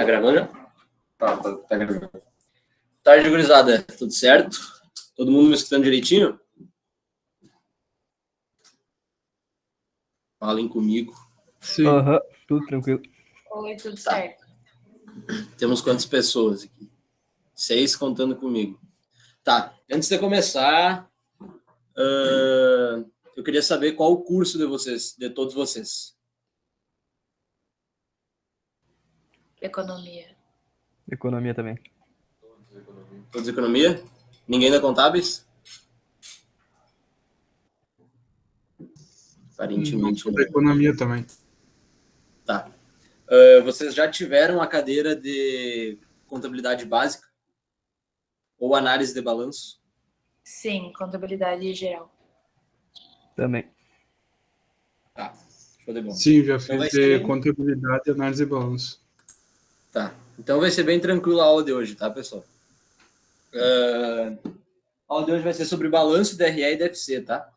Tá gravando já? Tá gravando. Tarde, gurizada. Tudo certo? Todo mundo me escutando direitinho? Falem comigo. Sim. Tudo tranquilo. Oi, tudo certo. Temos quantas pessoas aqui? 6 contando comigo. Tá, antes de começar, eu queria saber qual o curso de vocês, de todos vocês. Economia. Economia também. Todos economia? Ninguém da contábeis? Aparentemente Da economia também. Tá. Vocês já tiveram a cadeira de contabilidade básica? Ou análise de balanço? Sim, contabilidade geral. Também. Tá, show de bola. Sim, já Então vai fiz ser- contabilidade, análise e balanço. Tá, então vai ser bem tranquilo a aula de hoje, tá, pessoal? A aula de hoje vai ser sobre balanço, DRE e DFC, tá?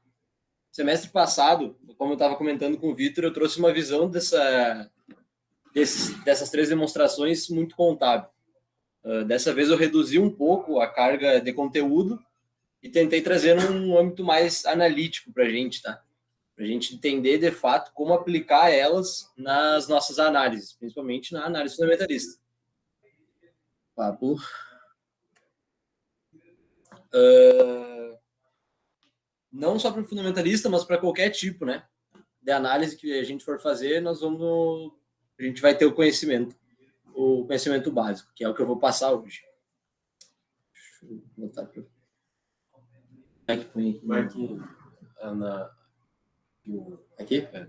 Semestre passado, como eu estava comentando com o Vitor, eu trouxe uma visão dessas 3 demonstrações muito contábil. Dessa vez eu reduzi um pouco a carga de conteúdo e tentei trazer um âmbito mais analítico para a gente, tá? Para a gente entender, de fato, como aplicar elas nas nossas análises, principalmente na análise fundamentalista. Papo. Não só para o fundamentalista, mas para qualquer tipo, né, de análise que a gente for fazer, a gente vai ter o conhecimento básico, que é o que eu vou passar hoje. Deixa eu botar aqui. Como é que põe aqui? Vai aqui, Aqui? É.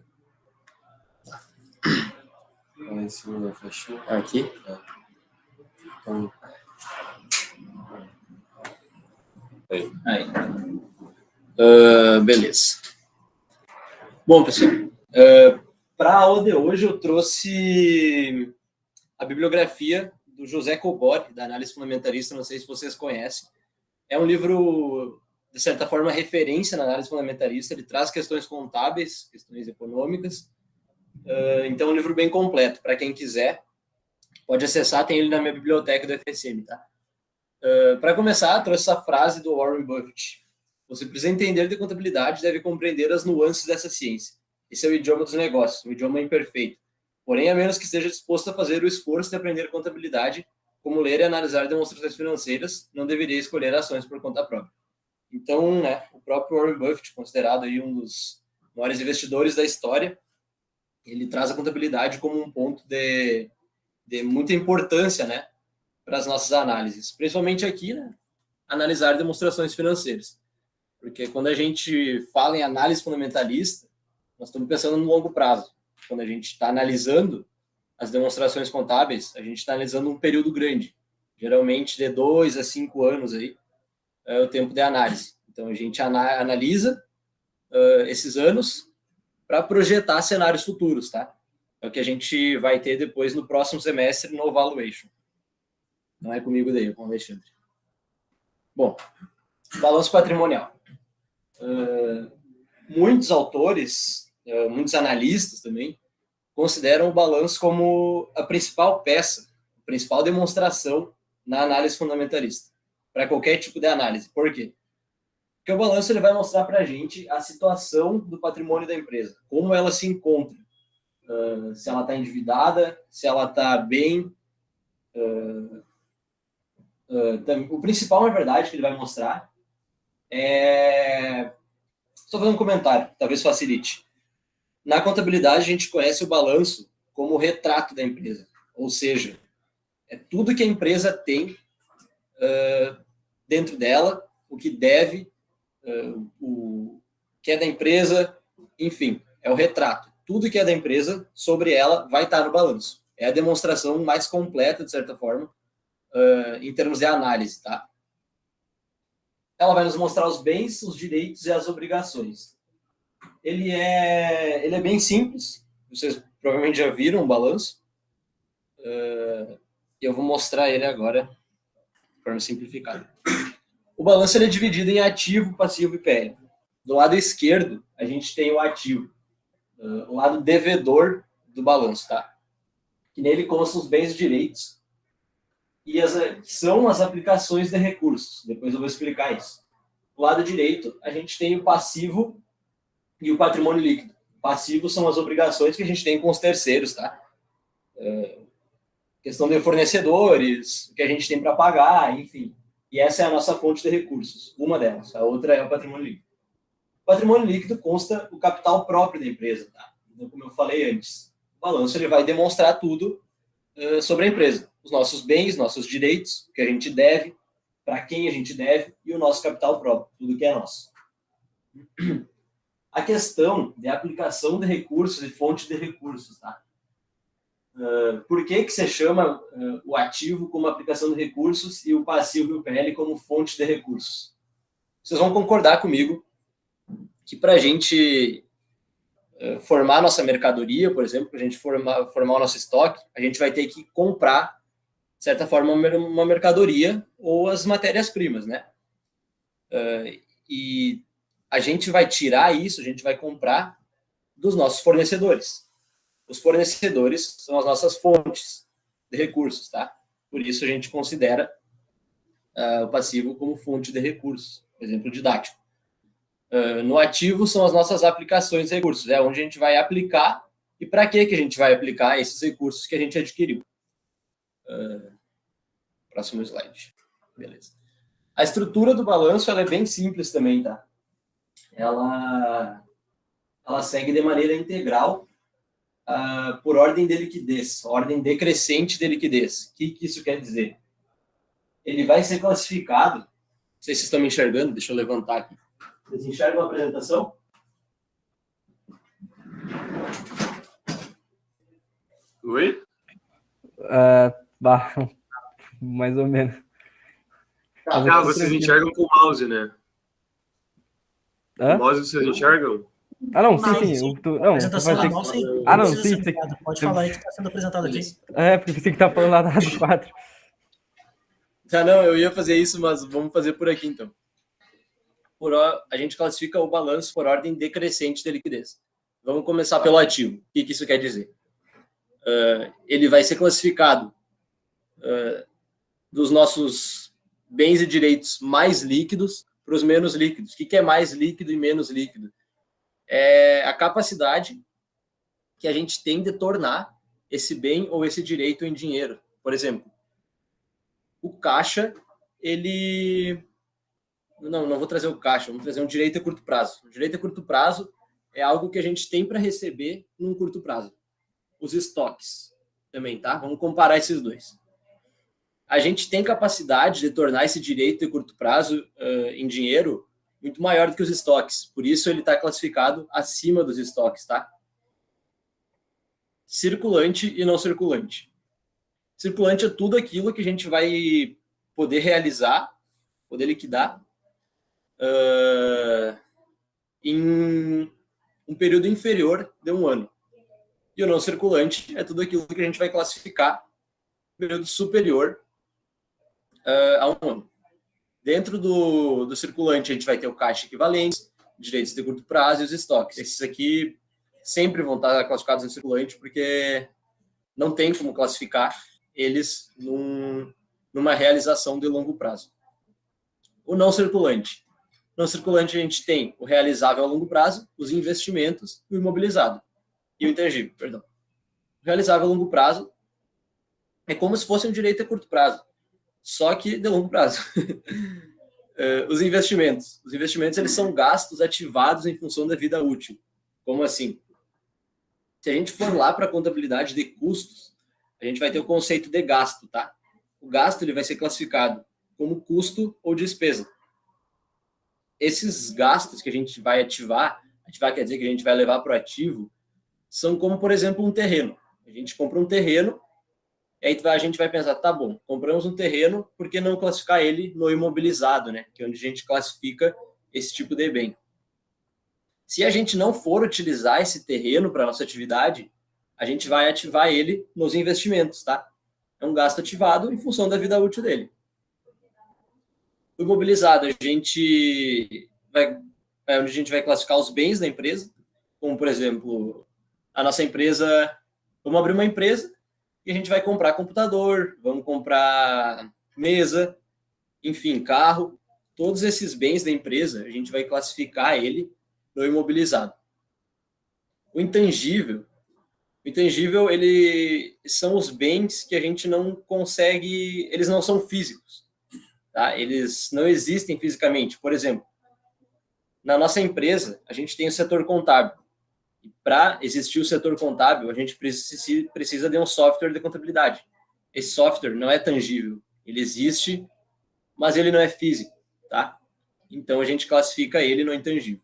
Lá em cima da flechinha. Aqui? Então, Aí. Beleza. Bom, pessoal, para a aula de hoje eu trouxe a bibliografia do José Cobori, da Análise Fundamentalista, não sei se vocês conhecem. É um livro, de certa forma, referência na análise fundamentalista, ele traz questões contábeis, questões econômicas, então é um livro bem completo, para quem quiser, pode acessar, tem ele na minha biblioteca do FSM, tá? Para começar, trouxe essa frase do Warren Buffett. Você precisa entender de contabilidade e deve compreender as nuances dessa ciência. Esse é o idioma dos negócios, um idioma imperfeito. Porém, a menos que esteja disposto a fazer o esforço de aprender contabilidade, como ler e analisar demonstrações financeiras, não deveria escolher ações por conta própria. Então, né, o próprio Warren Buffett, considerado aí um dos maiores investidores da história, ele traz a contabilidade como um ponto de muita importância, né, para as nossas análises, principalmente aqui, né, analisar demonstrações financeiras. Porque quando a gente fala em análise fundamentalista, nós estamos pensando no longo prazo. Quando a gente está analisando as demonstrações contábeis, a gente está analisando um período grande, geralmente de 2 a 5 anos aí, é o tempo de análise. Então a gente analisa esses anos para projetar cenários futuros, tá? É o que a gente vai ter depois no próximo semestre no Valuation. Não é comigo daí, é com o Alexandre. Bom, balanço patrimonial. Muitos autores, muitos analistas também, consideram o balanço como a principal peça, a principal demonstração na análise fundamentalista, para qualquer tipo de análise. Por quê? Porque o balanço ele vai mostrar para a gente a situação do patrimônio da empresa, como ela se encontra, se ela está endividada, se ela está bem. O principal, na verdade, que ele vai mostrar é... Só fazer um comentário, talvez facilite. Na contabilidade, a gente conhece o balanço como o retrato da empresa. Ou seja, é tudo que a empresa tem dentro dela, o que deve, o que é da empresa, enfim, é o retrato. Tudo que é da empresa, sobre ela, vai estar no balanço. É a demonstração mais completa, de certa forma, em termos de análise, tá? Ela vai nos mostrar os bens, os direitos e as obrigações. Ele é bem simples, vocês provavelmente já viram o balanço. Eu vou mostrar ele agora de forma simplificada. O balanço ele é dividido em ativo, passivo e PL. Do lado esquerdo, a gente tem o ativo, o lado devedor do balanço, tá? que nele constam os bens e direitos, e que são as aplicações de recursos. Depois eu vou explicar isso. Do lado direito, a gente tem o passivo e o patrimônio líquido. O passivo são as obrigações que a gente tem com os terceiros, tá? Questão de fornecedores, o que a gente tem para pagar, enfim. E essa é a nossa fonte de recursos, uma delas. A outra é o patrimônio líquido. O patrimônio líquido consta o capital próprio da empresa, tá? Então, como eu falei antes, o balanço ele vai demonstrar tudo sobre a empresa. Os nossos bens, nossos direitos, o que a gente deve, para quem a gente deve, e o nosso capital próprio, tudo que é nosso. A questão de aplicação de recursos e fonte de recursos, tá? Por que você chama o ativo como aplicação de recursos e o passivo e o PL como fonte de recursos? Vocês vão concordar comigo que para a gente formar nossa mercadoria, por exemplo, para a gente formar o nosso estoque, a gente vai ter que comprar, de certa forma, uma mercadoria ou as matérias-primas, né? E a gente vai tirar isso, a gente vai comprar dos nossos fornecedores. Os fornecedores são as nossas fontes de recursos, tá? Por isso a gente considera o passivo como fonte de recursos, exemplo didático. No ativo são as nossas aplicações de recursos, é onde a gente vai aplicar e para que a gente vai aplicar esses recursos que a gente adquiriu. Próximo slide. Beleza. A estrutura do balanço ela é bem simples também, tá? Ela segue de maneira integral por ordem de liquidez, ordem decrescente de liquidez. O que isso quer dizer? Ele vai ser classificado, não sei se vocês estão me enxergando, deixa eu levantar aqui. Vocês enxergam a apresentação? Oi? Mais ou menos. Vocês enxergam com o mouse, né? Hã? O mouse vocês enxergam? Não, Não, sim. sim. Não, Apresentação vai ter normal, sim. não, Precisa sim. ser ligado. Pode falar aí que está sendo apresentado aqui. Porque você que tá falando lá do 4. Tá, não, eu ia fazer isso, mas vamos fazer por aqui, então. A gente classifica o balanço por ordem decrescente de liquidez. Vamos começar pelo ativo. O que isso quer dizer? Ele vai ser classificado dos nossos bens e direitos mais líquidos para os menos líquidos. O que é mais líquido e menos líquido? É a capacidade que a gente tem de tornar esse bem ou esse direito em dinheiro. Por exemplo, o caixa, ele... Não vou trazer o caixa, vamos trazer um direito a curto prazo. O direito a curto prazo é algo que a gente tem para receber num curto prazo. Os estoques também, tá? Vamos comparar esses dois. A gente tem capacidade de tornar esse direito de curto prazo em dinheiro muito maior do que os estoques. Por isso ele está classificado acima dos estoques, tá? Circulante e não circulante. Circulante é tudo aquilo que a gente vai poder realizar, poder liquidar em um período inferior de um ano. E o não circulante é tudo aquilo que a gente vai classificar em período superior a um ano. Dentro do circulante, a gente vai ter o caixa equivalente, direitos de curto prazo e os estoques. Esses aqui sempre vão estar classificados no circulante, porque não tem como classificar eles numa realização de longo prazo. O não circulante. No circulante, a gente tem o realizável a longo prazo, os investimentos e o imobilizado. E o intangível, perdão. O realizável a longo prazo é como se fosse um direito a curto prazo, só que de longo prazo. Os investimentos. Os investimentos, eles são gastos ativados em função da vida útil. Como assim? Se a gente for lá para a contabilidade de custos, a gente vai ter o conceito de gasto, tá? O gasto ele vai ser classificado como custo ou despesa. Esses gastos que a gente vai ativar quer dizer que a gente vai levar para o ativo, são como, por exemplo, um terreno. A gente compra um terreno, e aí a gente vai pensar, tá bom, compramos um terreno, por que não classificar ele no imobilizado, né? Que é onde a gente classifica esse tipo de bem. Se a gente não for utilizar esse terreno para nossa atividade, a gente vai ativar ele nos investimentos, tá? É um gasto ativado em função da vida útil dele. O imobilizado, a gente é onde a gente vai classificar os bens da empresa, como, por exemplo, a nossa empresa, vamos abrir uma empresa e a gente vai comprar computador, vamos comprar mesa, enfim, carro. Todos esses bens da empresa, a gente vai classificar ele no imobilizado. O intangível, ele são os bens que a gente não consegue, eles não são físicos, tá? Eles não existem fisicamente. Por exemplo, na nossa empresa, a gente tem o setor contábil. E para existir o setor contábil, a gente precisa de um software de contabilidade. Esse software não é tangível, ele existe, mas ele não é físico, tá? Então a gente classifica ele no intangível.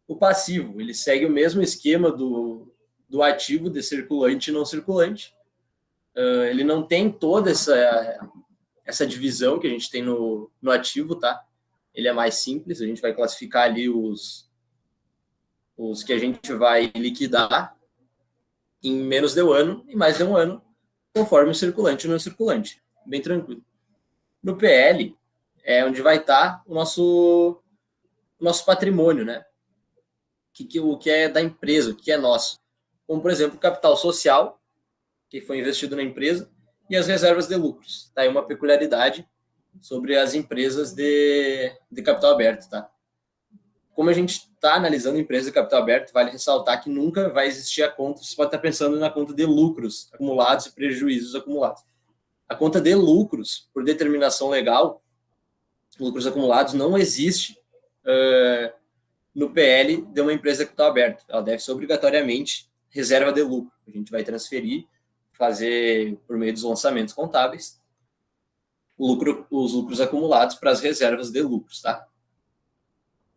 O passivo, ele segue o mesmo esquema do ativo de circulante e não circulante. Ele não tem toda essa divisão que a gente tem no ativo, tá? Ele é mais simples, a gente vai classificar ali os que a gente vai liquidar em menos de um ano e mais de um ano, conforme o circulante e não circulante. Bem tranquilo. No PL, é onde vai estar o nosso patrimônio, né? O que é da empresa, o que é nosso. Como, por exemplo, o capital social, que foi investido na empresa, e as reservas de lucros. Tá aí uma peculiaridade sobre as empresas de capital aberto, tá? Como a gente está analisando empresas de capital aberto, vale ressaltar que nunca vai existir a conta, você pode estar pensando na conta de lucros acumulados e prejuízos acumulados. A conta de lucros, por determinação legal, lucros acumulados, não existe no PL de uma empresa de capital aberto. Ela deve ser obrigatoriamente reserva de lucro. A gente vai transferir, fazer por meio dos lançamentos contábeis, os lucros acumulados para as reservas de lucros, tá?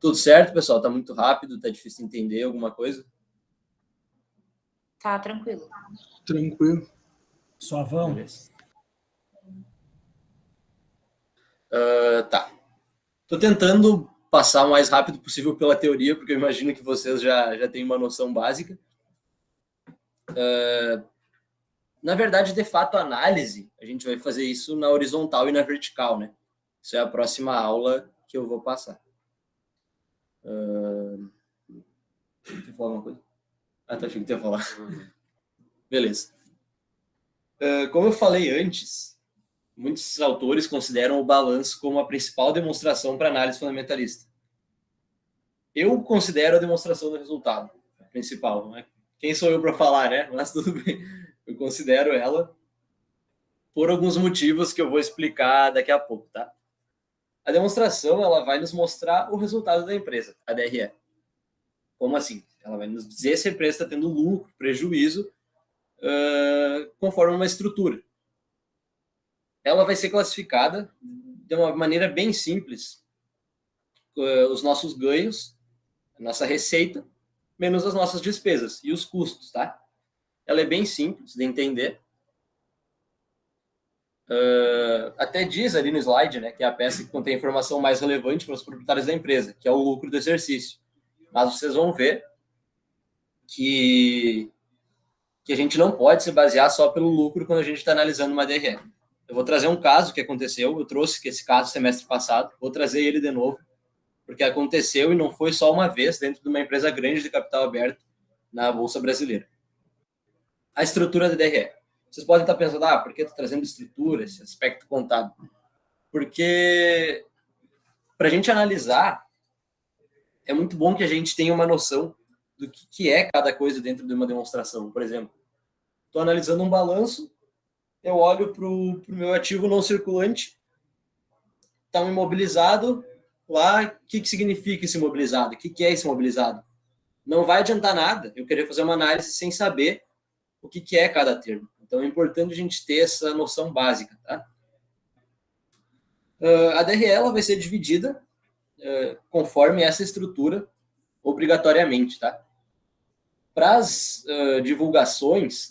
Tudo certo, pessoal? Tá muito rápido, tá difícil entender alguma coisa? Tá tranquilo. Tranquilo. Suavão. Tá. Tô tentando passar o mais rápido possível pela teoria, porque eu imagino que vocês já têm uma noção básica. Na verdade, de fato, a análise, a gente vai fazer isso na horizontal e na vertical, né? Isso é a próxima aula que eu vou passar. Quer falar alguma coisa? Tá, achei que ia falar. Beleza. Como eu falei antes, muitos autores consideram o balanço como a principal demonstração para análise fundamentalista. Eu considero a demonstração do resultado a principal, né? Quem sou eu para falar, né? Mas tudo bem. Eu considero ela por alguns motivos que eu vou explicar daqui a pouco, tá? A demonstração, ela vai nos mostrar o resultado da empresa, a DRE. Como assim? Ela vai nos dizer se a empresa está tendo lucro, prejuízo, conforme uma estrutura. Ela vai ser classificada de uma maneira bem simples. Os nossos ganhos, a nossa receita, menos as nossas despesas e os custos, tá? Ela é bem simples de entender. Até diz ali no slide, né, que é a peça que contém a informação mais relevante para os proprietários da empresa, que é o lucro do exercício. Mas vocês vão ver que a gente não pode se basear só pelo lucro quando a gente está analisando uma DRE. Eu vou trazer um caso que aconteceu, eu trouxe esse caso semestre passado, vou trazer ele de novo, porque aconteceu e não foi só uma vez dentro de uma empresa grande de capital aberto na Bolsa Brasileira. A estrutura da DRE. Vocês podem estar pensando, por que eu estou trazendo estrutura, esse aspecto contábil? Porque para a gente analisar, é muito bom que a gente tenha uma noção do que é cada coisa dentro de uma demonstração. Por exemplo, estou analisando um balanço, eu olho para o meu ativo não circulante, está um imobilizado, lá, o que significa esse imobilizado? O que é esse imobilizado? Não vai adiantar nada eu querer fazer uma análise sem saber o que é cada termo. Então, é importante a gente ter essa noção básica, tá? A DRE ela vai ser dividida conforme essa estrutura, obrigatoriamente, tá? Para as divulgações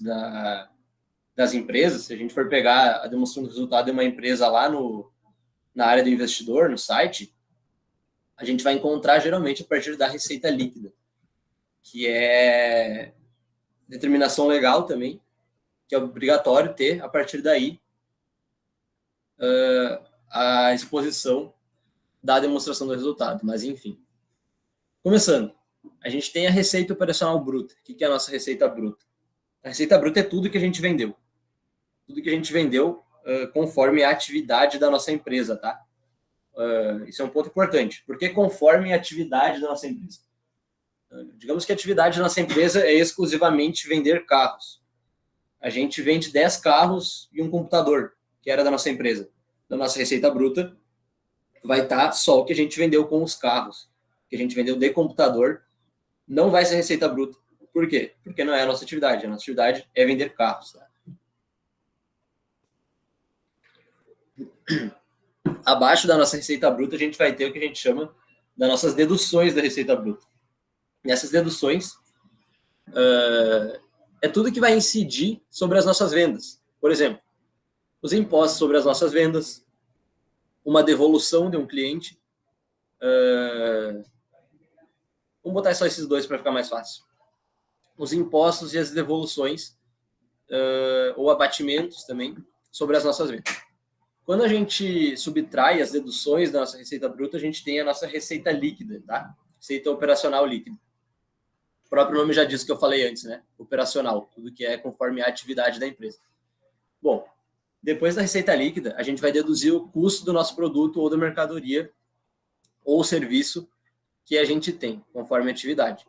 das empresas, se a gente for pegar a demonstração do resultado de uma empresa lá na área do investidor, no site, a gente vai encontrar geralmente a partir da receita líquida, que é determinação legal também, que é obrigatório ter, a partir daí, a exposição da demonstração do resultado. Mas, enfim. Começando, a gente tem a receita operacional bruta. O que é a nossa receita bruta? A receita bruta é tudo que a gente vendeu. Tudo que a gente vendeu conforme a atividade da nossa empresa, tá? Isso é um ponto importante. Porque conforme a atividade da nossa empresa. Digamos que a atividade da nossa empresa é exclusivamente vender carros. A gente vende 10 carros e um computador, que era da nossa empresa. Da nossa receita bruta, vai estar só o que a gente vendeu com os carros. O que a gente vendeu de computador não vai ser receita bruta. Por quê? Porque não é a nossa atividade. A nossa atividade é vender carros. Tá? Abaixo da nossa receita bruta, a gente vai ter o que a gente chama das nossas deduções da receita bruta. E essas deduções é tudo que vai incidir sobre as nossas vendas. Por exemplo, os impostos sobre as nossas vendas, uma devolução de um cliente. Vamos botar só esses dois para ficar mais fácil. Os impostos e as devoluções, ou abatimentos também, sobre as nossas vendas. Quando a gente subtrai as deduções da nossa receita bruta, a gente tem a nossa receita líquida, tá? Receita operacional líquida. O próprio nome já diz o que eu falei antes, né? Operacional, tudo que é conforme a atividade da empresa. Bom, depois da receita líquida, a gente vai deduzir o custo do nosso produto ou da mercadoria ou serviço que a gente tem, conforme a atividade.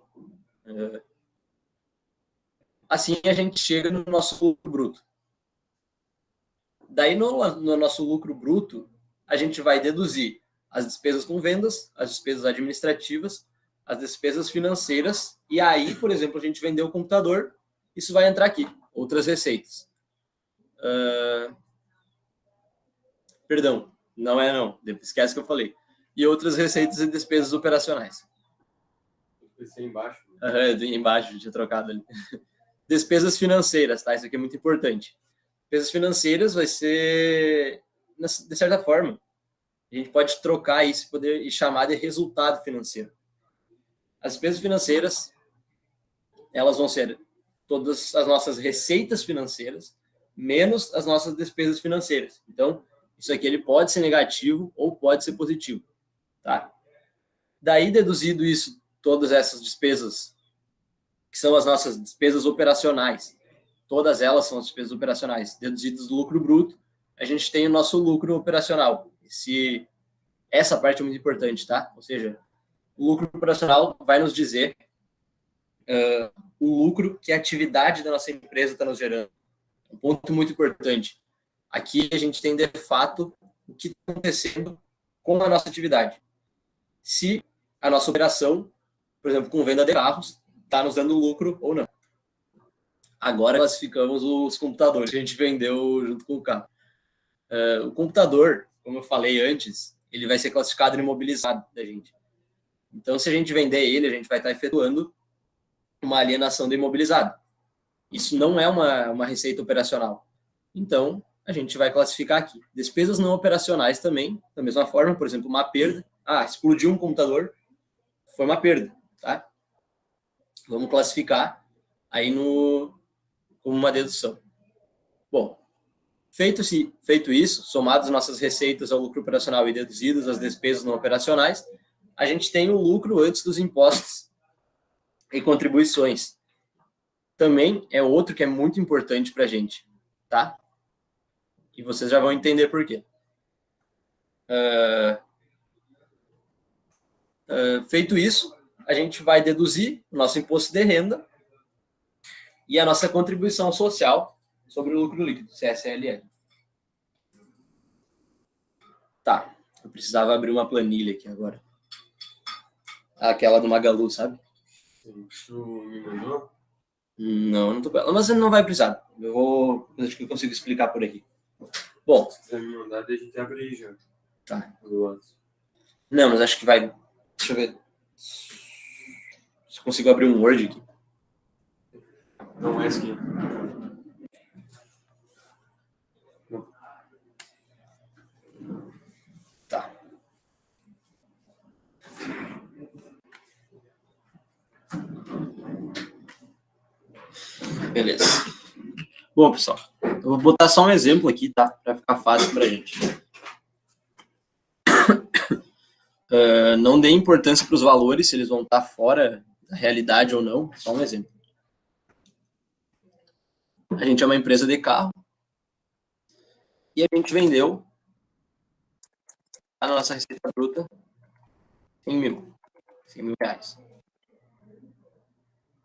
Assim, a gente chega no nosso lucro bruto. Daí, no nosso lucro bruto, a gente vai deduzir as despesas com vendas, as despesas administrativas, as despesas financeiras, e aí, por exemplo, a gente vendeu o computador, isso vai entrar aqui, outras receitas. Perdão, não é não, esquece que eu falei. E outras receitas e despesas operacionais. Esse embaixo. Embaixo, tinha trocado ali. Despesas financeiras, tá? Isso aqui é muito importante. Despesas financeiras vai ser, de certa forma, a gente pode trocar isso e chamar de resultado financeiro. As despesas financeiras, elas vão ser todas as nossas receitas financeiras, menos as nossas despesas financeiras. Então, isso aqui ele pode ser negativo ou pode ser positivo, tá? Daí, deduzido isso, todas essas despesas, que são as nossas despesas operacionais, todas elas são as despesas operacionais, deduzidas do lucro bruto, a gente tem o nosso lucro operacional. Essa parte é muito importante, tá? Ou seja, o lucro operacional vai nos dizer o lucro que a atividade da nossa empresa está nos gerando. Um ponto muito importante. Aqui a gente tem, de fato, o que está acontecendo com a nossa atividade. Se a nossa operação, por exemplo, com venda de carros, está nos dando lucro ou não. Agora classificamos os computadores que a gente vendeu junto com o carro. O computador, como eu falei antes, ele vai ser classificado no imobilizado da gente. Então, se a gente vender ele, a gente vai estar efetuando uma alienação do imobilizado. Isso não é uma receita operacional. Então, a gente vai classificar aqui. Despesas não operacionais também, da mesma forma, por exemplo, uma perda. Explodiu um computador, foi uma perda, tá? Vamos classificar aí como uma dedução. Bom, feito isso, somadas nossas receitas ao lucro operacional e deduzidas as despesas não operacionais, a gente tem o lucro antes dos impostos e contribuições. Também é outro que é muito importante para a gente, tá? E vocês já vão entender por quê. Feito isso, a gente vai deduzir o nosso imposto de renda e a nossa contribuição social sobre o lucro líquido, CSLL. Tá, eu precisava abrir uma planilha aqui agora. Aquela do Magalu, sabe? Tu me mandou? Não tô com ela, mas não vai precisar. Acho que eu consigo explicar por aqui. Bom. Se você me mandar, deixa eu te abrir já. Tá. Não, mas acho que vai. Deixa eu ver. Se eu consigo abrir um Word aqui. Não é aqui. Tá. Beleza. Bom, pessoal, eu vou botar só um exemplo aqui, tá? Para ficar fácil para a gente. Não dê importância para os valores, se eles vão estar fora da realidade ou não. Só um exemplo. A gente é uma empresa de carro e a gente vendeu a nossa receita bruta 100 mil. 100 mil reais.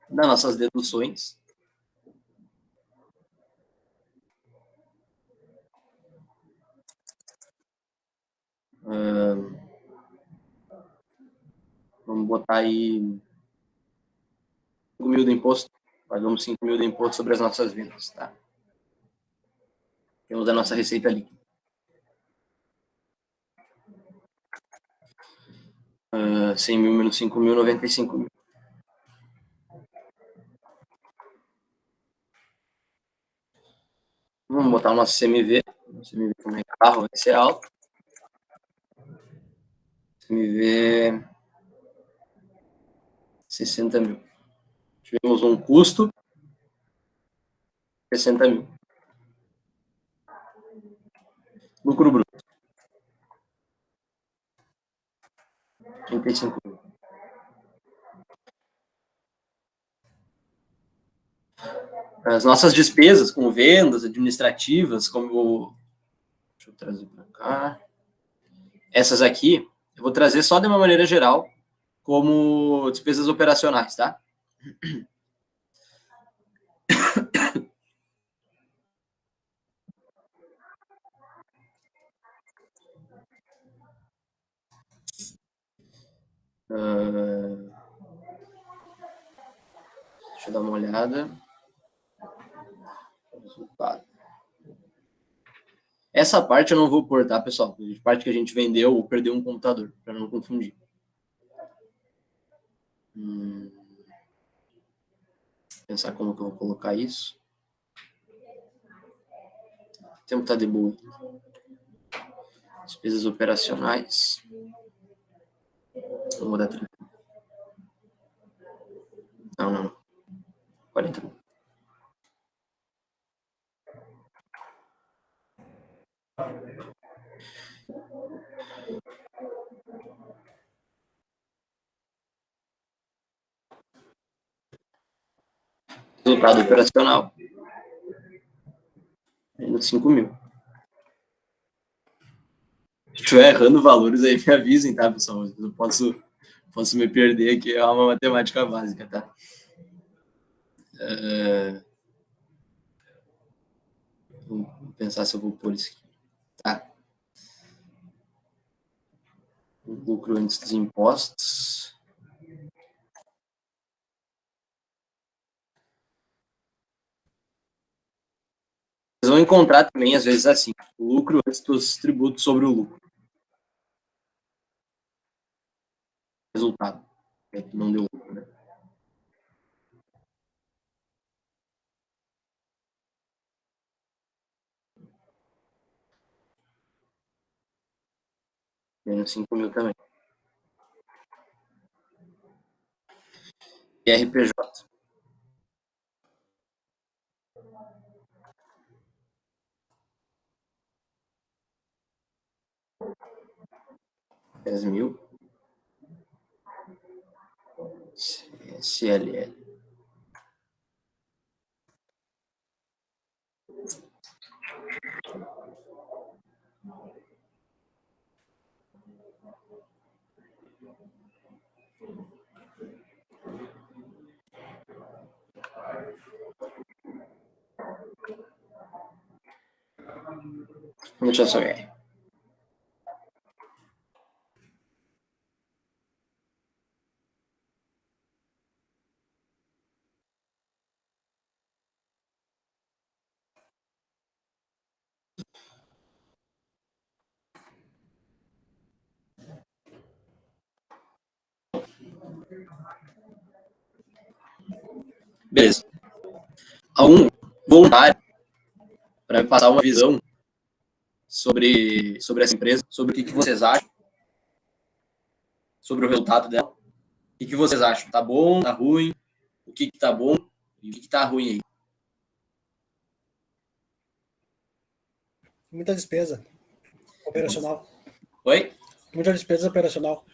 Das nossas deduções, vamos botar aí 5 mil de imposto. Pagamos 5 mil de imposto sobre as nossas vendas, tá? Temos a nossa receita líquida. 100 mil menos 5 mil, 95 mil. Vamos botar o nosso CMV. O CMV como é carro, vai ser alto. CMV 60 mil. Tivemos um custo 60 mil. Lucro bruto 35 mil. As nossas despesas com vendas administrativas, como... Deixa eu trazer para cá. Essas aqui, eu vou trazer só de uma maneira geral, como despesas operacionais, tá? Deixa eu dar uma olhada. Resultado. Essa parte eu não vou pôr, tá, pessoal? A parte que a gente vendeu ou perdeu um computador, para não confundir. Pensar como que eu vou colocar isso. O tempo tá de boa. Despesas operacionais. Vou mudar 30. Não. 40 mil. Resultado operacional. Menos 5 mil. Se estiver errando valores aí, me avisem, tá, pessoal? Eu posso me perder aqui, é uma matemática básica, tá? Vou pensar se eu vou pôr isso aqui. Tá. O lucro antes dos impostos. Vocês vão encontrar também, às vezes, assim, o lucro antes dos tributos sobre o lucro. Resultado. Não deu lucro, né? Menos 5 mil também. E RPJ. R$10.000. CLL. Vamos deixar só R. Beleza. Algum voluntário para me passar uma visão sobre essa empresa, sobre o que vocês acham, sobre o resultado dela. O que vocês acham? Tá bom? Tá ruim? O que tá bom? E o que tá ruim aí? Muita despesa operacional. Oi? Muita despesa operacional.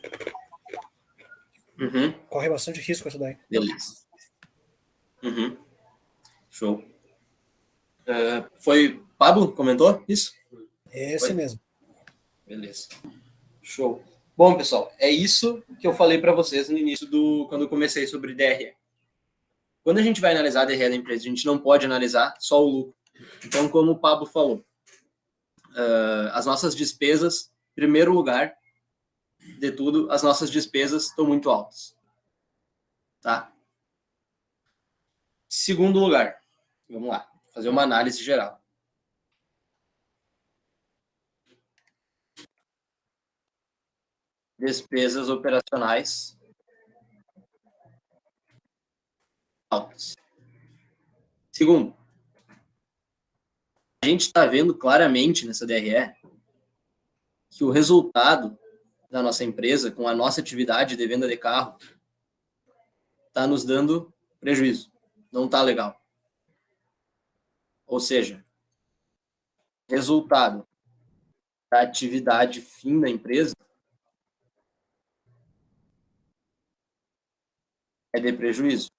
Uhum. Corre bastante risco essa daí. Beleza. Uhum. Show. Foi Pablo que comentou isso? Esse Foi? mesmo. Beleza. Show. Bom, pessoal, é isso que eu falei para vocês no início quando eu comecei sobre DRE. Quando a gente vai analisar a DRE da empresa, a gente não pode analisar só o lucro. Então, como o Pablo falou, as nossas despesas, em primeiro lugar de tudo, as nossas despesas estão muito altas. Tá? Segundo lugar, vamos lá, fazer uma análise geral. Despesas operacionais altas. Segundo, a gente está vendo claramente nessa DRE que o resultado da nossa empresa, com a nossa atividade de venda de carro, está nos dando prejuízo. Não está legal. Ou seja, resultado da atividade fim da empresa é de prejuízo.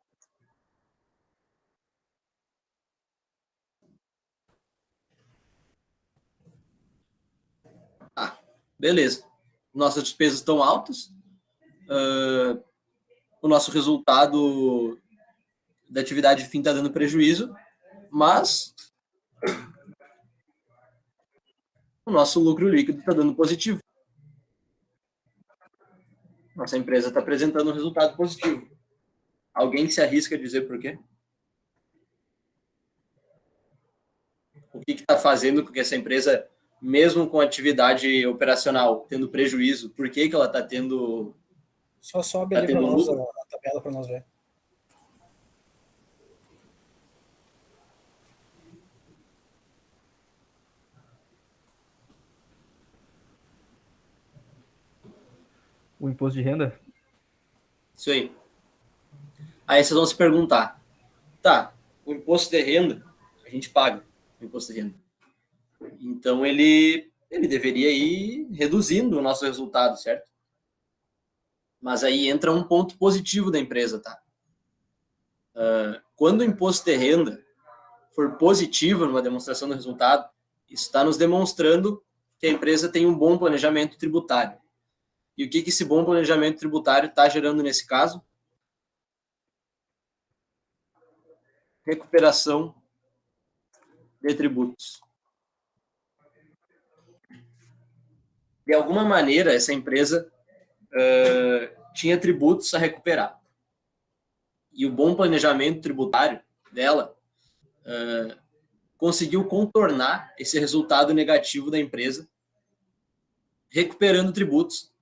Beleza. Nossas despesas estão altas. O nosso resultado da atividade fim está dando prejuízo, mas o nosso lucro líquido está dando positivo. Nossa empresa está apresentando um resultado positivo. Alguém que se arrisca a dizer por quê? O que está fazendo com que essa empresa, mesmo com atividade operacional tendo prejuízo, por que ela está tendo... Só sobe Tá ali para tendo nós lucro? a tabela para nós ver. O imposto de renda? Isso aí. Aí vocês vão se perguntar, tá, o imposto de renda, a gente paga o imposto de renda. Então, ele deveria ir reduzindo o nosso resultado, certo? Mas aí entra um ponto positivo da empresa, tá? Quando o imposto de renda for positivo numa demonstração do resultado, isso está nos demonstrando que a empresa tem um bom planejamento tributário. E o que esse bom planejamento tributário está gerando nesse caso? Recuperação de tributos. De alguma maneira, essa empresa tinha tributos a recuperar. E o bom planejamento tributário dela conseguiu contornar esse resultado negativo da empresa, recuperando tributos,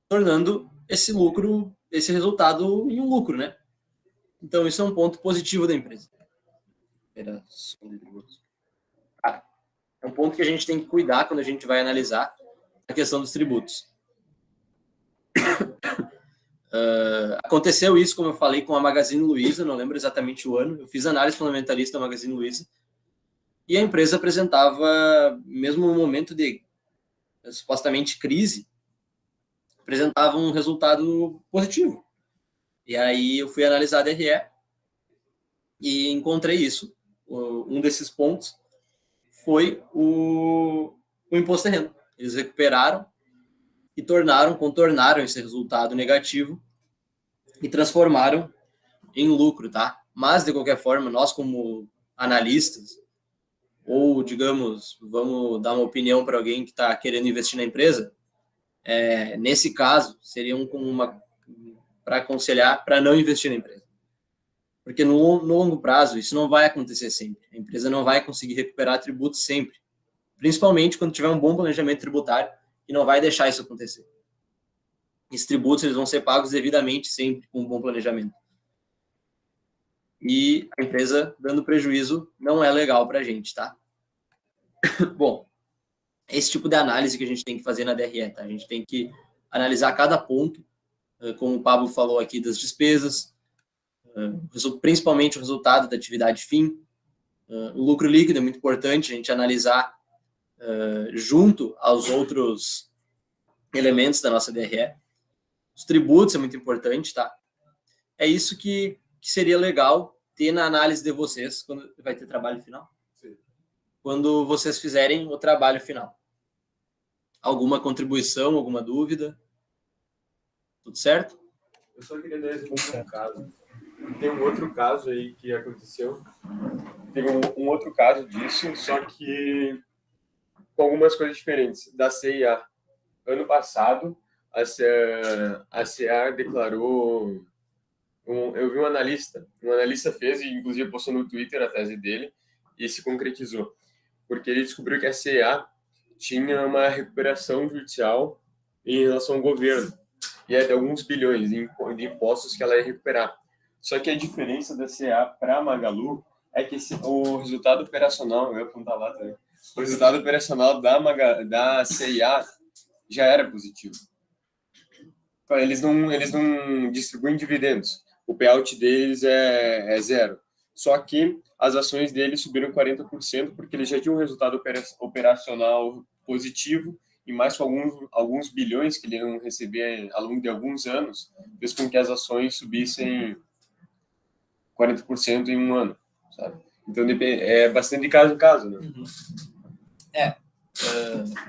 tornando esse lucro, esse resultado em um lucro, né? Então, isso é um ponto positivo da empresa. É um ponto que a gente tem que cuidar quando a gente vai analisar a questão dos tributos. Aconteceu isso, como eu falei, com a Magazine Luiza, não lembro exatamente o ano. Eu fiz análise fundamentalista da Magazine Luiza e a empresa apresentava, mesmo no momento de supostamente crise, apresentava um resultado positivo. E aí eu fui analisar a DRE e encontrei isso. Um desses pontos foi o imposto de renda. Eles recuperaram e contornaram esse resultado negativo e transformaram em lucro, tá? Mas, de qualquer forma, nós como analistas, ou, digamos, vamos dar uma opinião para alguém que está querendo investir na empresa, nesse caso, seria para aconselhar para não investir na empresa. Porque no longo prazo, isso não vai acontecer sempre. A empresa não vai conseguir recuperar tributos sempre. Principalmente quando tiver um bom planejamento tributário e não vai deixar isso acontecer. Esses tributos eles vão ser pagos devidamente sempre com um bom planejamento. E a empresa dando prejuízo não é legal para a gente, tá? Bom, esse tipo de análise que a gente tem que fazer na DRE, tá? A gente tem que analisar cada ponto, como o Pablo falou aqui, das despesas, principalmente o resultado da atividade fim. O lucro líquido é muito importante a gente analisar junto aos outros elementos da nossa DRE. Os tributos é muito importante, tá? É isso que seria legal ter na análise de vocês quando vai ter trabalho final. quando vocês fizerem o trabalho final. Alguma contribuição, alguma dúvida? Tudo certo? Eu só queria dar esse um caso. Tem um outro caso aí que aconteceu. Tem um outro caso disso, só que com algumas coisas diferentes. Da CIA. Ano passado, a CIA declarou... eu vi um analista fez, e inclusive postou no Twitter a tese dele, e se concretizou. Porque ele descobriu que a CIA tinha uma recuperação judicial em relação ao governo. E é de alguns bilhões de impostos que ela ia recuperar. Só que a diferença da CIA para a Magalu é que o resultado operacional, eu ia apontar lá também, o resultado operacional da CIA já era positivo. Eles não distribuem dividendos. O payout deles é zero. Só que as ações deles subiram 40% porque eles já tinham um resultado operacional positivo e mais com alguns bilhões que eles iam receber ao longo de alguns anos, fez com que as ações subissem 40% em um ano, sabe? Então é bastante de caso em caso, né? Uhum.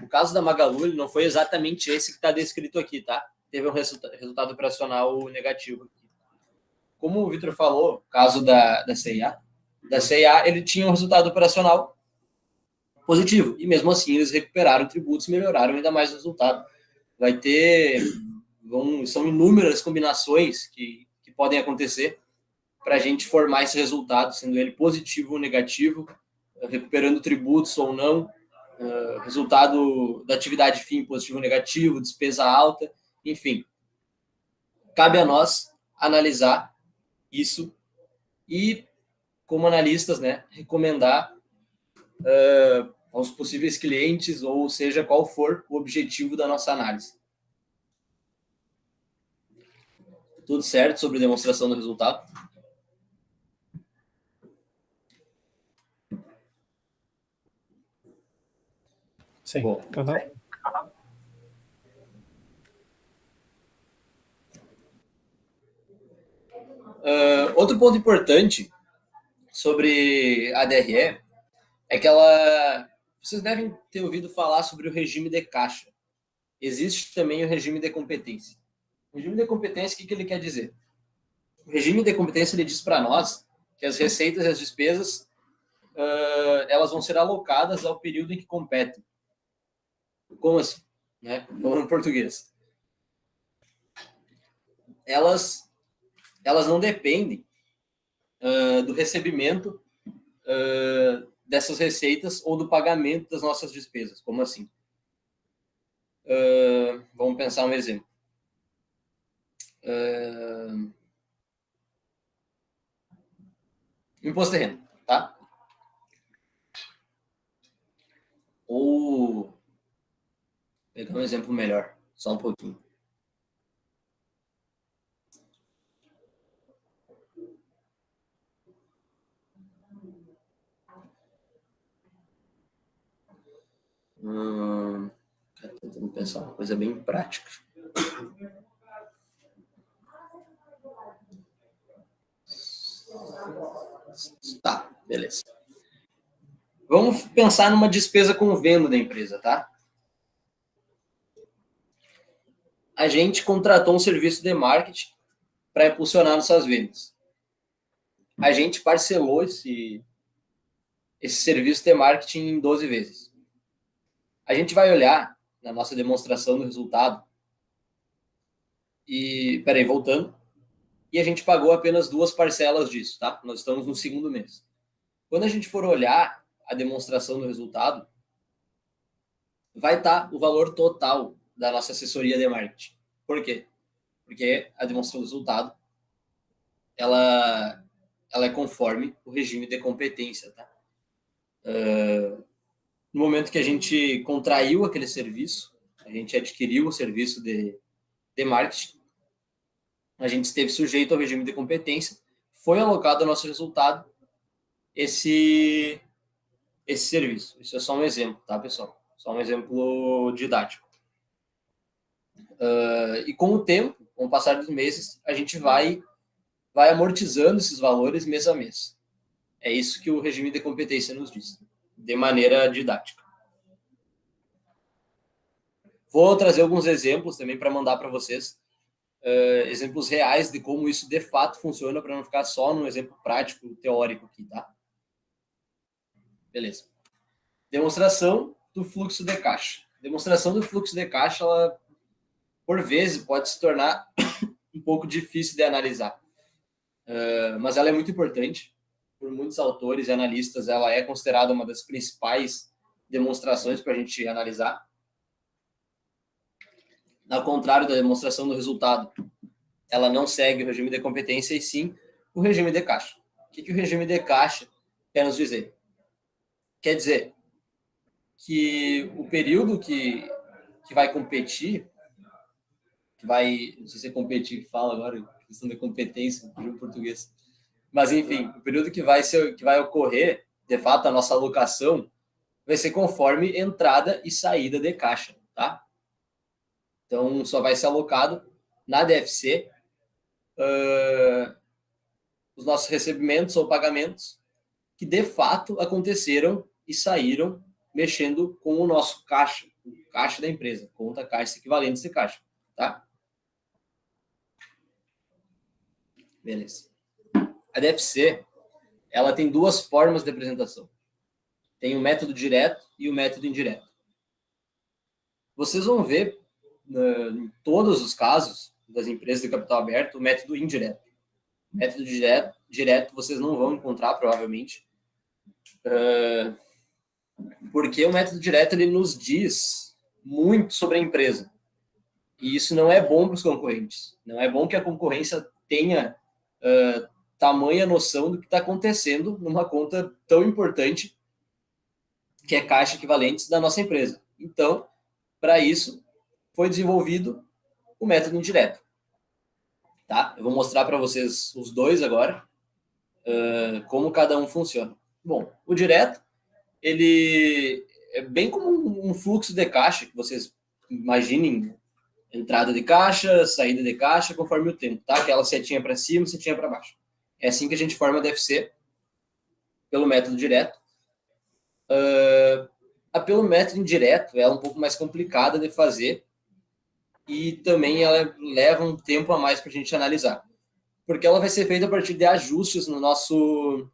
O caso da Magalu ele não foi exatamente esse que está descrito aqui, tá? Teve um resultado operacional negativo. Como o Vitor falou, o caso da CIA, ele tinha um resultado operacional positivo. E mesmo assim, eles recuperaram tributos e melhoraram ainda mais o resultado. São inúmeras combinações que podem acontecer para a gente formar esse resultado, sendo ele positivo ou negativo, recuperando tributos ou não, resultado da atividade fim positivo ou negativo, despesa alta, enfim. Cabe a nós analisar isso e, como analistas, né, recomendar aos possíveis clientes, ou seja, qual for o objetivo da nossa análise. Tudo certo sobre demonstração do resultado? Sim. Bom, outro ponto importante sobre a DRE é que vocês devem ter ouvido falar sobre o regime de caixa. Existe também o regime de competência. O regime de competência, o que ele quer dizer? O regime de competência ele diz para nós que as receitas e as despesas elas vão ser alocadas ao período em que competem. Como assim? Né? Falando em português. Elas não dependem do recebimento dessas receitas ou do pagamento das nossas despesas. Como assim? Vamos pensar um exemplo. Imposto de renda, tá? Ou pegar um exemplo melhor, só um pouquinho. Tentando pensar uma coisa bem prática. Tá, beleza. Vamos pensar numa despesa com venda da empresa, tá? A gente contratou um serviço de marketing para impulsionar nossas vendas. A gente parcelou esse serviço de marketing em 12 vezes. A gente vai olhar na nossa demonstração do resultado e, voltando, e a gente pagou apenas 2 parcelas disso, tá? Nós estamos no segundo mês. Quando a gente for olhar a demonstração do resultado, vai estar o valor total da nossa assessoria de marketing. Por quê? Porque a demonstração do resultado, ela é conforme o regime de competência, tá? No momento que a gente contraiu aquele serviço, a gente adquiriu o serviço de marketing, a gente esteve sujeito ao regime de competência, foi alocado ao nosso resultado esse serviço. Isso é só um exemplo, tá, pessoal? Só um exemplo didático. E com o tempo, com o passar dos meses, a gente vai amortizando esses valores mês a mês. É isso que o regime de competência nos diz. de maneira didática. Vou trazer alguns exemplos também para mandar para vocês, exemplos reais de como isso de fato funciona, para não ficar só num exemplo prático, teórico aqui, tá? Beleza. Demonstração do fluxo de caixa. Demonstração do fluxo de caixa, ela, por vezes, pode se tornar um pouco difícil de analisar. Mas ela é muito importante. Por muitos autores e analistas, ela é considerada uma das principais demonstrações para a gente analisar. Ao contrário da demonstração do resultado, ela não segue o regime de competência, e sim o regime de caixa. O que o regime de caixa quer nos dizer? Quer dizer que o período que vai competir, não sei se é competir que fala agora, questão de competência, no português, mas enfim, o período que vai ocorrer, de fato, a nossa alocação, vai ser conforme entrada e saída de caixa, tá? Então, só vai ser alocado na DFC os nossos recebimentos ou pagamentos que, de fato, aconteceram e saíram mexendo com o nosso caixa, o caixa da empresa, conta caixa equivalentes de caixa, tá? Beleza. A DFC, ela tem duas formas de apresentação. Tem o método direto e o método indireto. Vocês vão ver, em todos os casos das empresas de capital aberto, o método indireto. O método direto vocês não vão encontrar, provavelmente, porque o método direto ele nos diz muito sobre a empresa. E isso não é bom para os concorrentes. Não é bom que a concorrência tenha tamanha noção do que está acontecendo numa conta tão importante que é caixa equivalentes da nossa empresa. Então, para isso, foi desenvolvido o método indireto. Tá? Eu vou mostrar para vocês os dois agora, como cada um funciona. Bom, o direto, ele é bem como um fluxo de caixa, que vocês imaginem, entrada de caixa, saída de caixa, conforme o tempo, tá? Aquela setinha para cima, setinha para baixo. É assim que a gente forma a DFC, pelo método direto. Pelo método indireto, ela é um pouco mais complicada de fazer e também ela leva um tempo a mais para a gente analisar, porque ela vai ser feita a partir de ajustes no nosso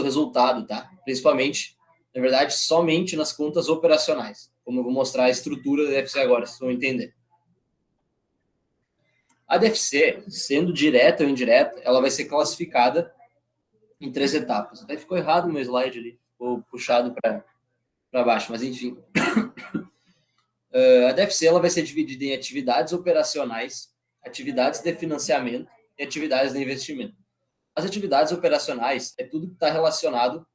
resultado, tá? Principalmente, na verdade, somente nas contas operacionais, como eu vou mostrar a estrutura da DFC agora, vocês vão entender. A DFC, sendo direta ou indireta, ela vai ser classificada em 3 etapas. Até ficou errado o meu slide ali, ficou puxado para baixo, mas enfim. A DFC ela vai ser dividida em atividades operacionais, atividades de financiamento e atividades de investimento. As atividades operacionais é tudo que está relacionado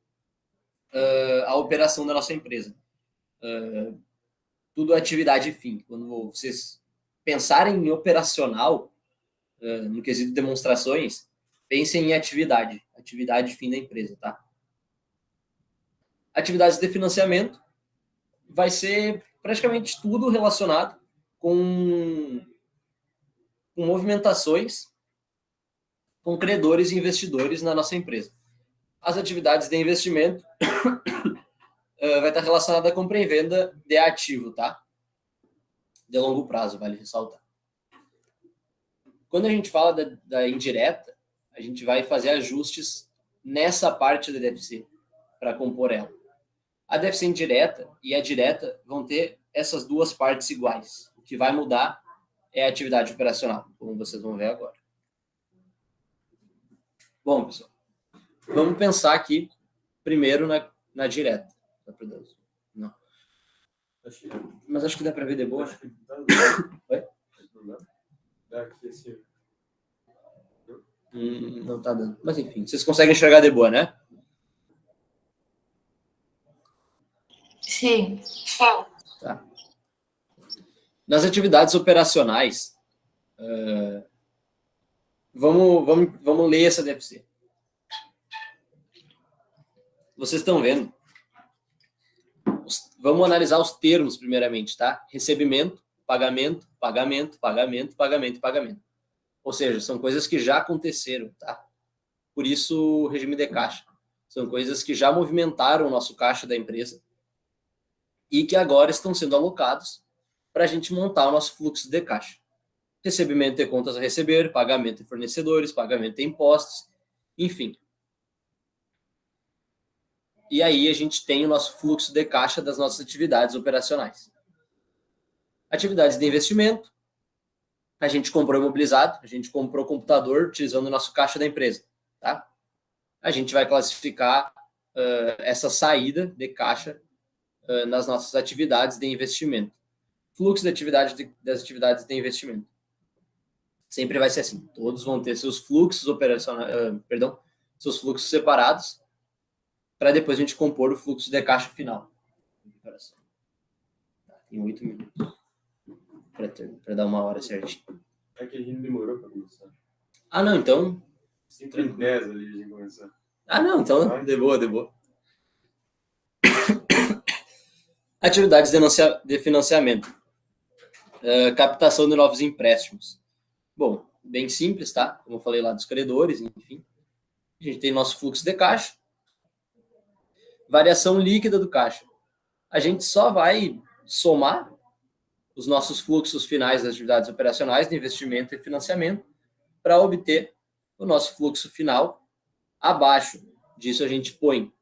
à operação da nossa empresa. Tudo atividade fim. Quando vocês pensarem em operacional, no quesito de demonstrações, pensem em atividade fim da empresa, tá? Atividades de financiamento vai ser praticamente tudo relacionado com movimentações com credores e investidores na nossa empresa. As atividades de investimento vai estar relacionada à compra e venda de ativo, tá? De longo prazo, vale ressaltar. Quando a gente fala da indireta, a gente vai fazer ajustes nessa parte da DFC para compor ela. A DFC indireta e a direta vão ter essas duas partes iguais. O que vai mudar é a atividade operacional, como vocês vão ver agora. Bom, pessoal, vamos pensar aqui primeiro na direta. Não. Mas acho que dá para ver de boa. Oi? Não tá dando. Mas enfim, vocês conseguem enxergar de boa, né? Sim. Tá. Nas atividades operacionais, vamos ler essa DFC. Vocês estão vendo? Vamos analisar os termos primeiramente, tá? Recebimento, pagamento, pagamento, pagamento, pagamento e pagamento. Ou seja, são coisas que já aconteceram, tá? Por isso o regime de caixa. São coisas que já movimentaram o nosso caixa da empresa e que agora estão sendo alocados para a gente montar o nosso fluxo de caixa. Recebimento de contas a receber, pagamento de fornecedores, pagamento de impostos, enfim. E aí a gente tem o nosso fluxo de caixa das nossas atividades operacionais. Atividades de investimento, a gente comprou imobilizado, a gente comprou computador utilizando o nosso caixa da empresa, tá? A gente vai classificar essa saída de caixa nas nossas atividades de investimento. Fluxo de das atividades de investimento. Sempre vai ser assim. Todos vão ter seus fluxos operacionais, seus fluxos separados, para depois a gente compor o fluxo de caixa final. Tem 8 minutos para dar uma hora certinho. É que a gente demorou para começar. Ah, não, então... 5h10 ali a gente começou. Ah, não, então de boa. Atividades de financiamento. Captação de novos empréstimos. Bom, bem simples, tá? Como eu falei lá dos credores, enfim. A gente tem nosso fluxo de caixa. Variação líquida do caixa. A gente só vai somar os nossos fluxos finais das atividades operacionais de investimento e financiamento para obter o nosso fluxo final. Abaixo disso a gente põe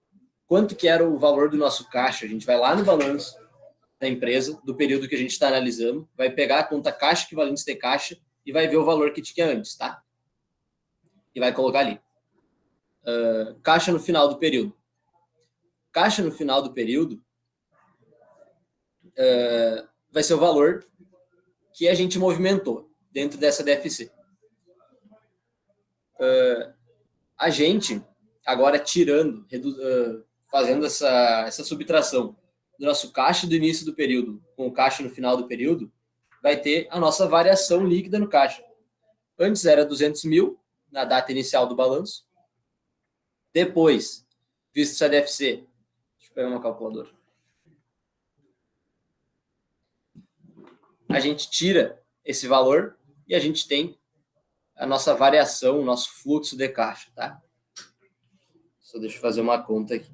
quanto que era o valor do nosso caixa. A gente vai lá no balanço da empresa, do período que a gente está analisando, vai pegar a conta caixa equivalentes de caixa e vai ver o valor que tinha antes, tá? E vai colocar ali. Caixa no final do período. Caixa no final do período vai ser o valor que a gente movimentou dentro dessa DFC. A gente, agora tirando, fazendo essa subtração do nosso caixa do início do período com o caixa no final do período, vai ter a nossa variação líquida no caixa. Antes era 200 mil, na data inicial do balanço. Depois, visto essa DFC, deixa eu pegar uma calculadora. A gente tira esse valor e a gente tem a nossa variação, o nosso fluxo de caixa, tá? Só deixa eu fazer uma conta aqui.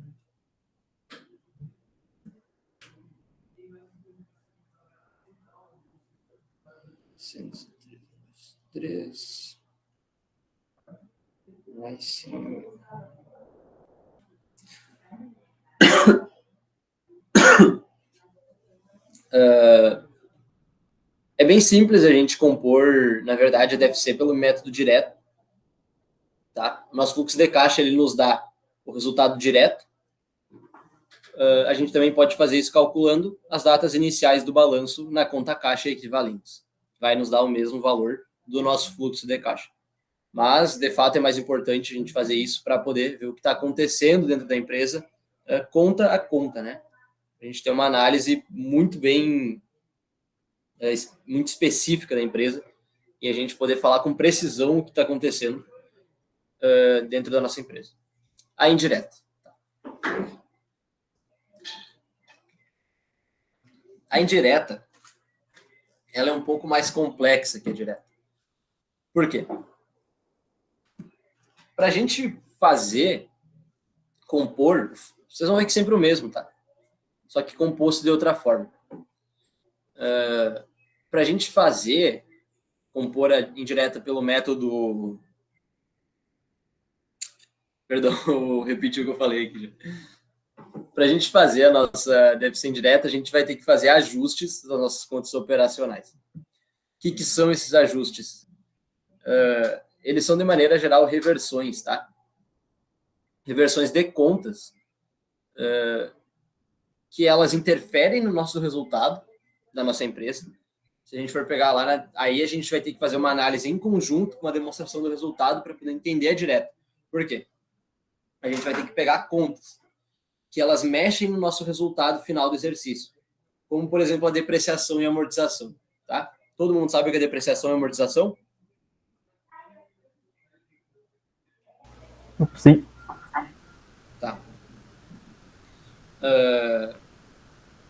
Três mais 5. É bem simples a gente compor, na verdade, a DFC pelo método direto. Tá? O nosso fluxo de caixa ele nos dá o resultado direto. A gente também pode fazer isso calculando as datas iniciais do balanço na conta caixa equivalentes. Vai nos dar o mesmo valor do nosso fluxo de caixa. Mas, de fato, é mais importante a gente fazer isso para poder ver o que está acontecendo dentro da empresa, conta a conta, né? A gente tem uma análise muito específica da empresa e a gente poder falar com precisão o que está acontecendo dentro da nossa empresa. A indireta. A indireta, ela é um pouco mais complexa que a direta. Por quê? Para a gente compor, vocês vão ver que sempre o mesmo, tá? Só que composto de outra forma. Para a gente compor a indireta pelo método... Perdão, eu repeti o que eu falei aqui. Para a gente fazer a nossa DFC indireta, a gente vai ter que fazer ajustes das nossas contas operacionais. O que são esses ajustes? Eles são, de maneira geral, reversões, tá? Reversões de contas que elas interferem no nosso resultado da nossa empresa. Se a gente for pegar lá, aí a gente vai ter que fazer uma análise em conjunto com a demonstração do resultado para poder entender a direta. Por quê? A gente vai ter que pegar contas que elas mexem no nosso resultado final do exercício. Como, por exemplo, a depreciação e amortização. Tá? Todo mundo sabe o que é depreciação e amortização? Sim. Tá.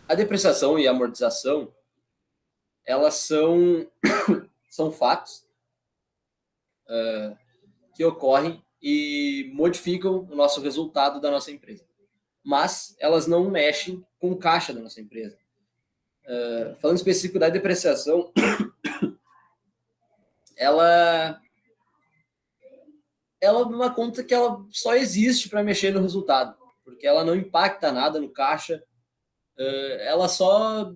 A depreciação e a amortização, elas são fatos que ocorrem e modificam o nosso resultado da nossa empresa. Mas elas não mexem com o caixa da nossa empresa. Falando específico da depreciação, ela é uma conta que ela só existe para mexer no resultado, porque ela não impacta nada no caixa. Ela só,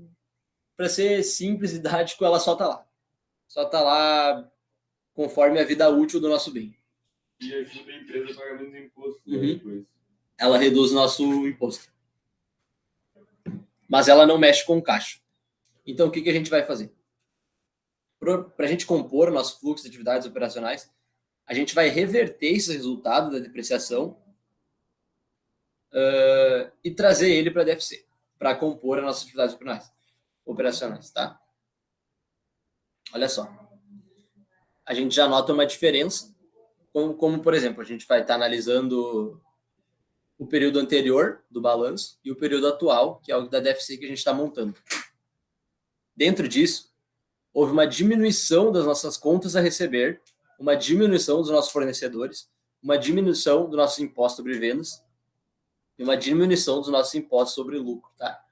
para ser simples e didático, ela só está lá. Só está lá conforme a vida útil do nosso bem. E ajuda a empresa a pagar menos imposto. Uhum. Ela reduz o nosso imposto. Mas ela não mexe com o caixa. Então, o que a gente vai fazer? Para a gente compor o nosso fluxo de atividades operacionais, a gente vai reverter esse resultado da depreciação e trazer ele para a DFC, para compor as nossas atividades operacionais, tá? Olha só. A gente já nota uma diferença, como por exemplo, a gente vai estar analisando o período anterior do balanço e o período atual, que é o da DFC que a gente está montando. Dentro disso, houve uma diminuição das nossas contas a receber, uma diminuição dos nossos fornecedores, uma diminuição do nosso imposto sobre vendas e uma diminuição dos nossos impostos sobre lucro, tá?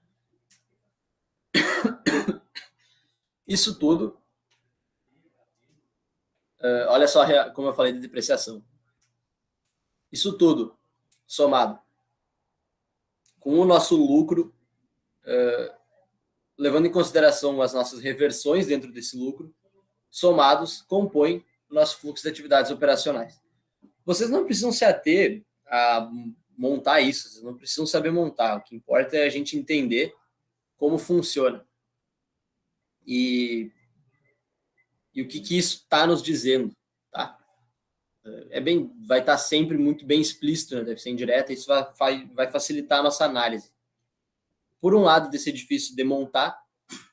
Isso tudo, olha só como eu falei de depreciação. Isso tudo somado com o nosso lucro, levando em consideração as nossas reversões dentro desse lucro, somados, compõem o nosso fluxo de atividades operacionais. Vocês não precisam se ater a montar isso, vocês não precisam saber montar. O que importa é a gente entender como funciona. E o que isso está nos dizendo, tá? Vai estar sempre muito bem explícito, né? Deve ser indireta, isso vai facilitar a nossa análise. Por um lado, de ser difícil de montar,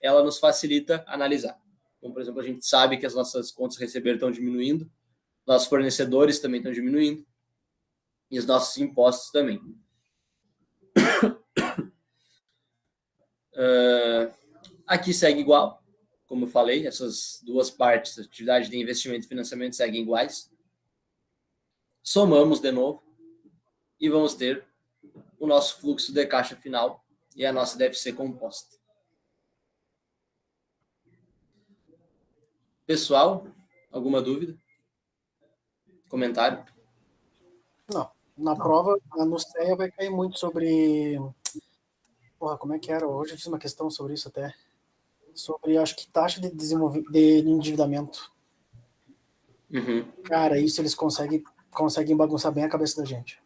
ela nos facilita analisar. Como, por exemplo, a gente sabe que as nossas contas a receber estão diminuindo, nossos fornecedores também estão diminuindo, e os nossos impostos também. Aqui segue igual, como eu falei, essas duas partes, atividade de investimento e financiamento, seguem iguais. Somamos de novo e vamos ter o nosso fluxo de caixa final e a nossa DFC composta. Pessoal, alguma dúvida? Comentário? Não. Na prova, no CEA vai cair muito sobre... Porra, como é que era? Hoje eu fiz uma questão sobre isso até. Sobre, acho que, taxa de endividamento. Uhum. Cara, isso eles conseguem bagunçar bem a cabeça da gente.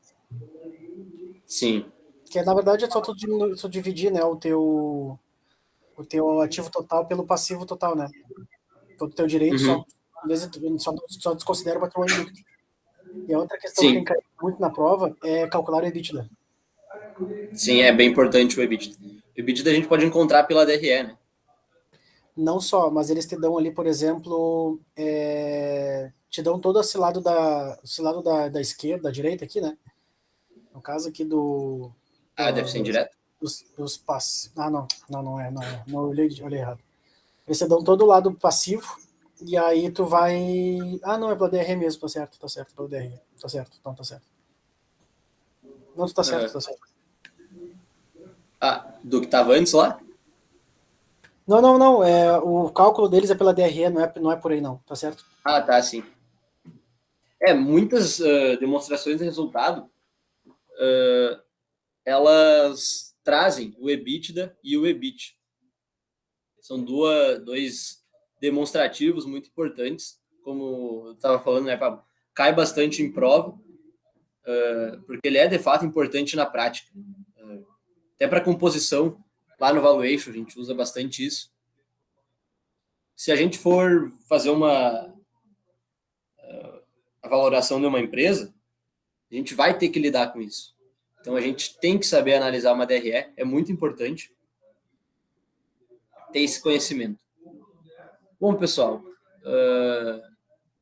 Sim. Que, na verdade, é só tu dividir, né, o teu ativo total pelo passivo total, né? Todo o teu direito só desconsidera o patrimônio líquido. E a outra questão que tem caído muito na prova é calcular o EBITDA. Sim, é bem importante o EBITDA. O EBITDA a gente pode encontrar pela DRE, né? Não só, mas eles te dão ali, por exemplo, te dão todo esse lado da esquerda, da direita aqui, né? No caso aqui deve ser indireto? Dos passos. Não é. Não, olhei errado. Eles te dão todo o lado passivo, e aí tu vai... não, é pela DRE mesmo, tá certo, pela DRE. Tá certo. Não, tu tá certo, tá certo. Do que estava antes lá? Não, o cálculo deles é pela DRE, não é por aí não, tá certo? Tá, sim. Muitas demonstrações de resultado, elas trazem o EBITDA e o EBIT. São dois demonstrativos muito importantes, como eu estava falando, né, Pablo? Cai bastante em prova, porque ele é, de fato, importante na prática. Até para composição, lá no Valuation, a gente usa bastante isso. Se a gente for fazer a valoração de uma empresa, a gente vai ter que lidar com isso. Então, a gente tem que saber analisar uma DRE, é muito importante ter esse conhecimento. Bom, pessoal,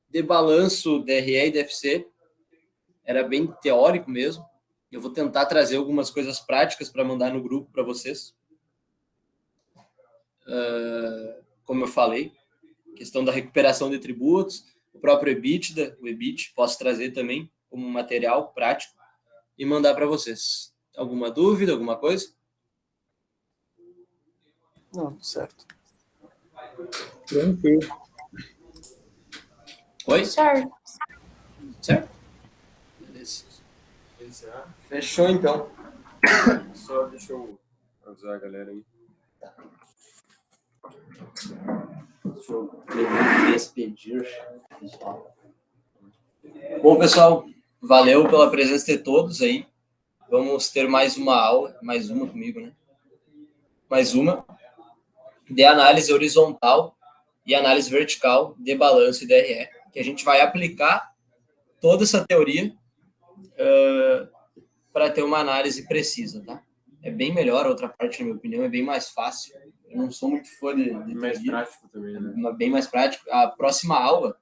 de balanço, DRE e DFC, era bem teórico mesmo. Eu vou tentar trazer algumas coisas práticas para mandar no grupo para vocês. Como eu falei, questão da recuperação de tributos, o próprio EBITDA, o EBIT, posso trazer também como material prático e mandar para vocês. Alguma dúvida, alguma coisa? Não, certo. Tranquilo. Oi? Certo. Certo? Beleza. Fechou, então. Só deixa eu avisar a galera aí. Deixa eu despedir, pessoal. Bom, pessoal, valeu pela presença de todos aí. Vamos ter mais uma aula, mais uma comigo, né? Mais uma, de análise horizontal e análise vertical de balanço e DRE, que a gente vai aplicar toda essa teoria para ter uma análise precisa, tá? É bem melhor, a outra parte, na minha opinião, é bem mais fácil. Eu não sou muito fã de Mais teoria, prático também, né? bem mais prático. A próxima aula,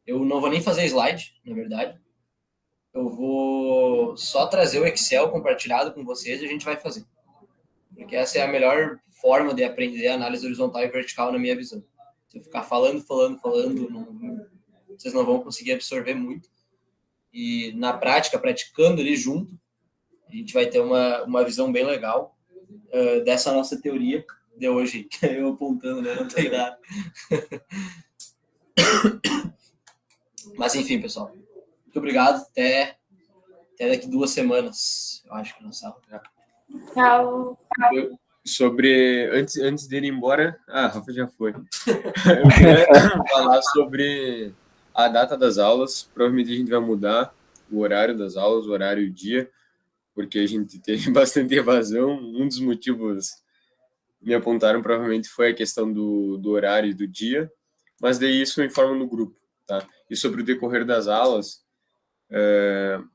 eu não vou nem fazer slide, na verdade. Eu vou só trazer o Excel compartilhado com vocês e a gente vai fazer. Porque essa é a melhor forma de aprender análise horizontal e vertical, na minha visão. Se eu ficar falando, vocês não vão conseguir absorver muito. E na prática, praticando ali junto, a gente vai ter uma visão bem legal dessa nossa teoria de hoje. Eu apontando, né? Não tem nada. Mas enfim, pessoal. Muito obrigado. Até daqui 2 semanas. Eu acho que não sabe. Tchau. Sobre... Antes dele ir embora... Ah, Rafa já foi. Eu queria falar sobre a data das aulas. Provavelmente a gente vai mudar o horário das aulas, o horário e o dia, porque a gente teve bastante evasão. Um dos motivos me apontaram provavelmente foi a questão do horário e do dia, mas daí isso eu informo no grupo, tá? E sobre o decorrer das aulas,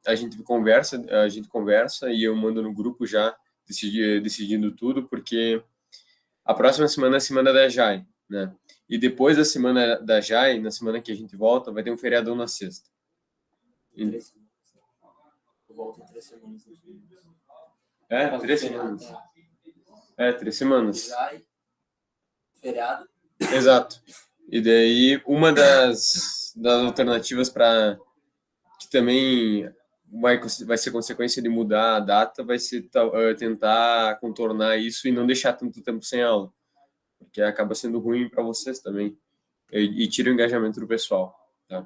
a gente conversa e eu mando no grupo já decidindo tudo, porque a próxima semana é a semana da JAI, né? E depois da semana da JAI, na semana que a gente volta, vai ter um feriadão na sexta. Eu volto em 3 semanas. 3 semanas. 3 semanas. Feriado. Exato. E daí, uma das alternativas para que também vai ser consequência de mudar a data, vai ser tentar contornar isso e não deixar tanto tempo sem aula, porque acaba sendo ruim para vocês também e tira o engajamento do pessoal, tá?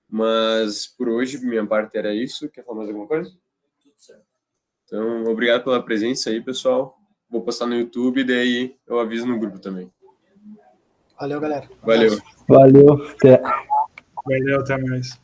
Mas por hoje, minha parte era isso. Quer falar mais alguma coisa? Tudo certo. Então, obrigado pela presença aí, pessoal. Vou postar no YouTube e daí eu aviso no grupo também. Valeu, galera. Valeu. Valeu. Até. Valeu, até mais.